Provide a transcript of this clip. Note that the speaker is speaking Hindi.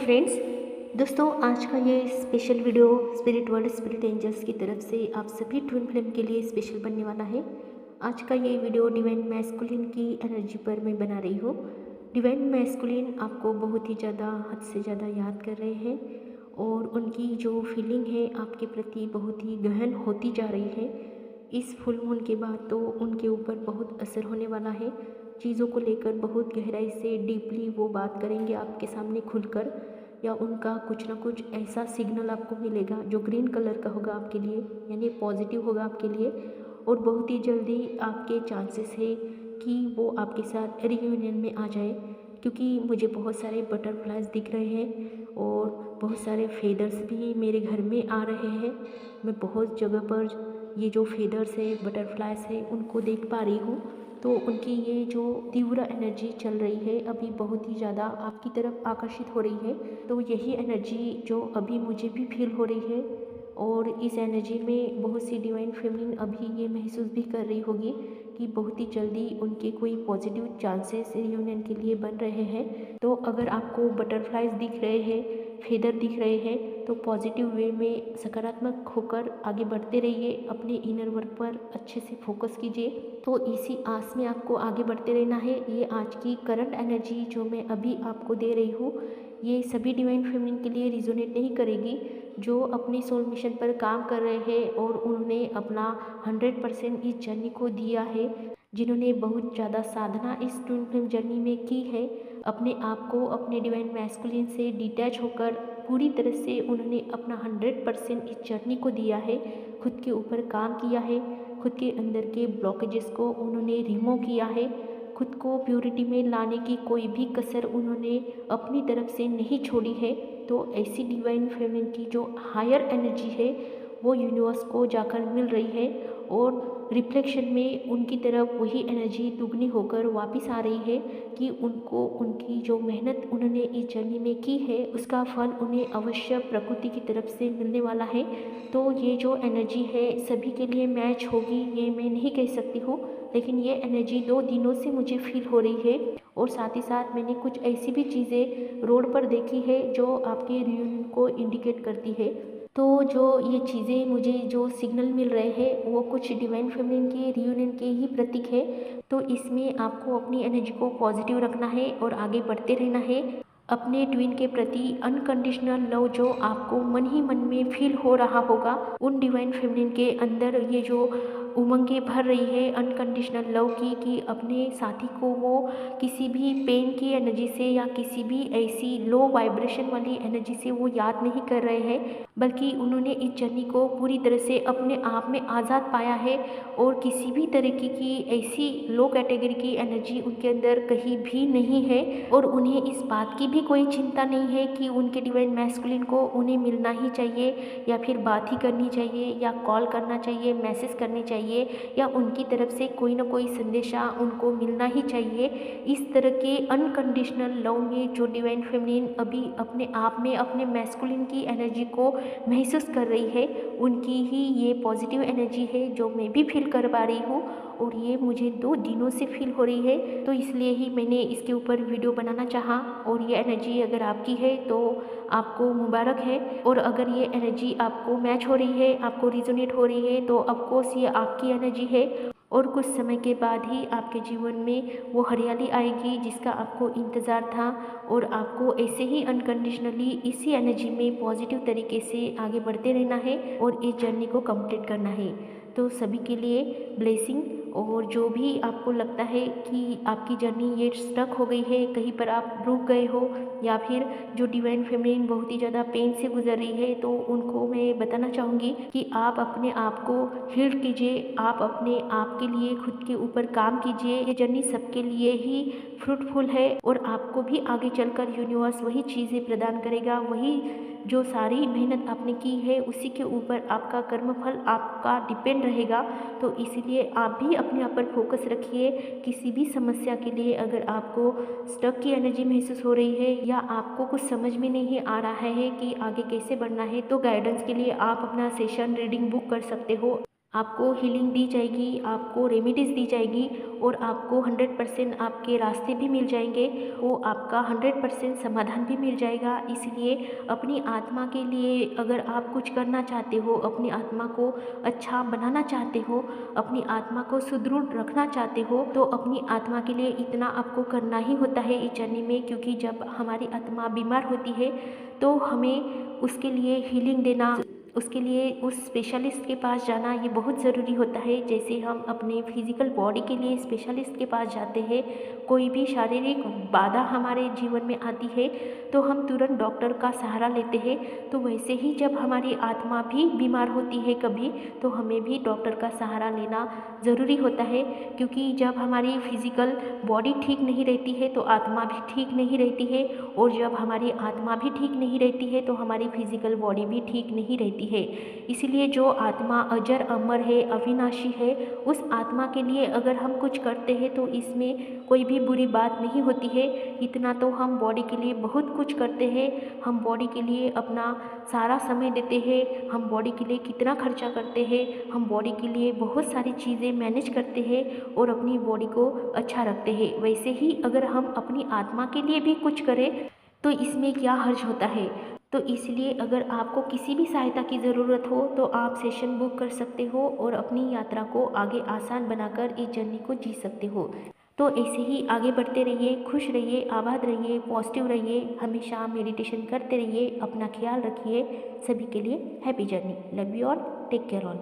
फ्रेंड्स, दोस्तों आज का ये special video spirit world spirit angels की तरफ से आप सभी ट्विन फ्लेम के लिए स्पेशल बनने वाला है। आज का ये वीडियो डिवाइन मैस्कुलिन की एनर्जी पर मैं बना रही हूँ। डिवाइन मैस्कुलिन आपको बहुत ही ज़्यादा हद से ज़्यादा याद कर रहे हैं और उनकी जो फीलिंग है आपके प्रति बहुत ही गहन होती जा रही है। इस फुल मून के बाद तो उनके ऊपर बहुत असर होने वाला है। चीज़ों को लेकर बहुत गहराई से डीपली वो बात करेंगे आपके सामने खुलकर, या उनका कुछ ना कुछ ऐसा सिग्नल आपको मिलेगा जो ग्रीन कलर का होगा आपके लिए, यानी पॉजिटिव होगा आपके लिए। और बहुत ही जल्दी आपके चांसेस है कि वो आपके साथ रियूनियन में आ जाए, क्योंकि मुझे बहुत सारे बटरफ्लाइज दिख रहे हैं और बहुत सारे फेदर्स भी मेरे घर में आ रहे हैं। मैं बहुत जगह पर ये जो फेदर्स है, बटरफ्लाइज है, उनको देख पा रही हूँ। तो उनकी ये जो तीव्र एनर्जी चल रही है अभी बहुत ही ज़्यादा आपकी तरफ आकर्षित हो रही है। तो यही एनर्जी जो अभी मुझे भी फील हो रही है, और इस एनर्जी में बहुत सी डिवाइन फेमिनिन अभी ये महसूस भी कर रही होगी कि बहुत ही जल्दी उनके कोई पॉजिटिव चांसेस रियूनियन के लिए बन रहे हैं। तो अगर आपको बटरफ्लाइज दिख रहे हैं, फेदर दिख रहे हैं, तो पॉजिटिव वे में सकारात्मक होकर आगे बढ़ते रहिए। अपने इनर वर्क पर अच्छे से फोकस कीजिए। तो इसी आस में आपको आगे बढ़ते रहना है। ये आज की करंट एनर्जी जो मैं अभी आपको दे रही हूँ, ये सभी डिवाइन फेमिनिन के लिए रिजोनेट नहीं करेगी। जो अपने सोल मिशन पर काम कर रहे हैं और उन्होंने अपना 100% इस जर्नी को दिया है, जिन्होंने बहुत ज़्यादा साधना इस ट्विन फ्लेम जर्नी में की है, अपने आप को अपने डिवाइन मैस्कुलिन से डिटैच होकर पूरी तरह से उन्होंने अपना 100% इस जर्नी को दिया है। खुद के ऊपर काम किया है, खुद के अंदर के ब्लॉकेजेस को उन्होंने रिमूव किया है, खुद को प्योरिटी में लाने की कोई भी कसर उन्होंने अपनी तरफ से नहीं छोड़ी है। तो ऐसी डिवाइन फेमिनिन की जो हायर एनर्जी है वो यूनिवर्स को जाकर मिल रही है, और रिफ्लेक्शन में उनकी तरफ वही एनर्जी दुगनी होकर वापस आ रही है कि उनको उनकी जो मेहनत उन्होंने इस जर्नी में की है उसका फल उन्हें अवश्य प्रकृति की तरफ से मिलने वाला है। तो ये जो एनर्जी है सभी के लिए मैच होगी ये मैं नहीं कह सकती हूँ, लेकिन ये एनर्जी 2 दिनों से मुझे फील हो रही है। और साथ ही साथ मैंने कुछ ऐसी भी चीज़ें रोड पर देखी है जो आपके रियूनियन को इंडिकेट करती है। तो जो ये चीज़ें मुझे जो सिग्नल मिल रहे हैं वो कुछ डिवाइन फेमिनिन के रियूनियन के ही प्रतीक है। तो इसमें आपको अपनी एनर्जी को पॉजिटिव रखना है और आगे बढ़ते रहना है। अपने ट्विन के प्रति अनकंडीशनल लव जो आपको मन ही मन में फील हो रहा होगा, उन डिवाइन फेमिनिन के अंदर ये जो उमंगें भर रही है अनकंडीशनल लव की, कि अपने साथी को वो किसी भी पेन की एनर्जी से या किसी भी ऐसी लो वाइब्रेशन वाली एनर्जी से वो याद नहीं कर रहे हैं, बल्कि उन्होंने इस जर्नी को पूरी तरह से अपने आप में आज़ाद पाया है। और किसी भी तरीके की ऐसी लो कैटेगरी की एनर्जी उनके अंदर कहीं भी नहीं है, और उन्हें इस बात की भी कोई चिंता नहीं है कि उनके डिवाइन मैस्कुलिन को उन्हें मिलना ही चाहिए, या फिर बात ही करनी चाहिए, या कॉल करना चाहिए, मैसेज करनी चाहिए, या उनकी तरफ से कोई ना कोई संदेशा उनको मिलना ही चाहिए। इस तरह के अनकंडीशनल लव में जो डिवाइन फेमिनिन अभी अपने आप में अपने मैस्कुलिन की एनर्जी को महसूस कर रही है, उनकी ही ये पॉजिटिव एनर्जी है जो मैं भी फील कर पा रही हूँ, और ये मुझे 2 दिनों से फील हो रही है। तो इसलिए ही मैंने इसके ऊपर वीडियो बनाना चाहा। और ये एनर्जी अगर आपकी है तो आपको मुबारक है, और अगर ये एनर्जी आपको मैच हो रही है, आपको रिजोनेट हो रही है, तो ऑफकोर्स ये आपकी एनर्जी है, और कुछ समय के बाद ही आपके जीवन में वो हरियाली आएगी जिसका आपको इंतज़ार था। और आपको ऐसे ही अनकंडीशनली इसी एनर्जी में पॉजिटिव तरीके से आगे बढ़ते रहना है और इस जर्नी को कंप्लीट करना है। तो सभी के लिए ब्लेसिंग। और जो भी आपको लगता है कि आपकी जर्नी ये स्टक हो गई है, कहीं पर आप रुक गए हो, या फिर जो डिवाइन फेमिनिन बहुत ही ज़्यादा पेन से गुजर रही है, तो उनको मैं बताना चाहूँगी कि आप अपने आप को हील कीजिए, आप अपने आप के लिए खुद के ऊपर काम कीजिए। ये जर्नी सबके लिए ही फ्रूटफुल है, और आपको भी आगे चलकर यूनिवर्स वही चीज़ें प्रदान करेगा, वही जो सारी मेहनत आपने की है उसी के ऊपर आपका कर्मफल आपका डिपेंड रहेगा। तो इसीलिए आप भी अपने आप पर फोकस रखिए। किसी भी समस्या के लिए अगर आपको स्टक की एनर्जी महसूस हो रही है, या आपको कुछ समझ में नहीं आ रहा है कि आगे कैसे बढ़ना है, तो गाइडेंस के लिए आप अपना सेशन रीडिंग बुक कर सकते हो। आपको हीलिंग दी जाएगी, आपको रेमेडीज़ दी जाएगी और आपको 100% आपके रास्ते भी मिल जाएंगे, वो आपका 100% समाधान भी मिल जाएगा। इसलिए अपनी आत्मा के लिए अगर आप कुछ करना चाहते हो, अपनी आत्मा को अच्छा बनाना चाहते हो, अपनी आत्मा को सुदृढ़ रखना चाहते हो, तो अपनी आत्मा के लिए इतना आपको करना ही होता है इस जर्नी में। क्योंकि जब हमारी आत्मा बीमार होती है तो हमें उसके लिए हीलिंग देना, उसके लिए उस स्पेशलिस्ट के पास जाना ये बहुत ज़रूरी होता है। जैसे हम अपने फिजिकल बॉडी के लिए स्पेशलिस्ट के पास जाते हैं, कोई भी शारीरिक बाधा हमारे जीवन में आती है तो हम तुरंत डॉक्टर का सहारा लेते हैं। तो वैसे ही जब हमारी आत्मा भी बीमार होती है कभी, तो हमें भी डॉक्टर का सहारा लेना ज़रूरी होता है। क्योंकि जब हमारी फिजिकल बॉडी ठीक नहीं रहती है तो आत्मा भी ठीक नहीं रहती है, और जब हमारी आत्मा भी ठीक नहीं रहती है तो हमारी फिजिकल बॉडी भी ठीक नहीं रहती है। इसलिए जो आत्मा अजर अमर है, अविनाशी है, उस आत्मा के लिए अगर हम कुछ करते हैं तो इसमें कोई भी बुरी बात नहीं होती है। इतना तो हम बॉडी के लिए बहुत कुछ करते हैं, हम बॉडी के लिए अपना सारा समय देते हैं, हम बॉडी के लिए कितना खर्चा करते हैं, हम बॉडी के लिए बहुत सारी चीज़ें मैनेज करते हैं और अपनी बॉडी को अच्छा रखते हैं। वैसे ही अगर हम अपनी आत्मा के लिए भी कुछ करें तो इसमें क्या हर्ज होता है। तो इसलिए अगर आपको किसी भी सहायता की ज़रूरत हो तो आप सेशन बुक कर सकते हो और अपनी यात्रा को आगे आसान बनाकर इस जर्नी को जी सकते हो। तो ऐसे ही आगे बढ़ते रहिए, खुश रहिए, आबाद रहिए, पॉजिटिव रहिए, हमेशा मेडिटेशन करते रहिए, अपना ख्याल रखिए। सभी के लिए happy journey. Love you all, take care all.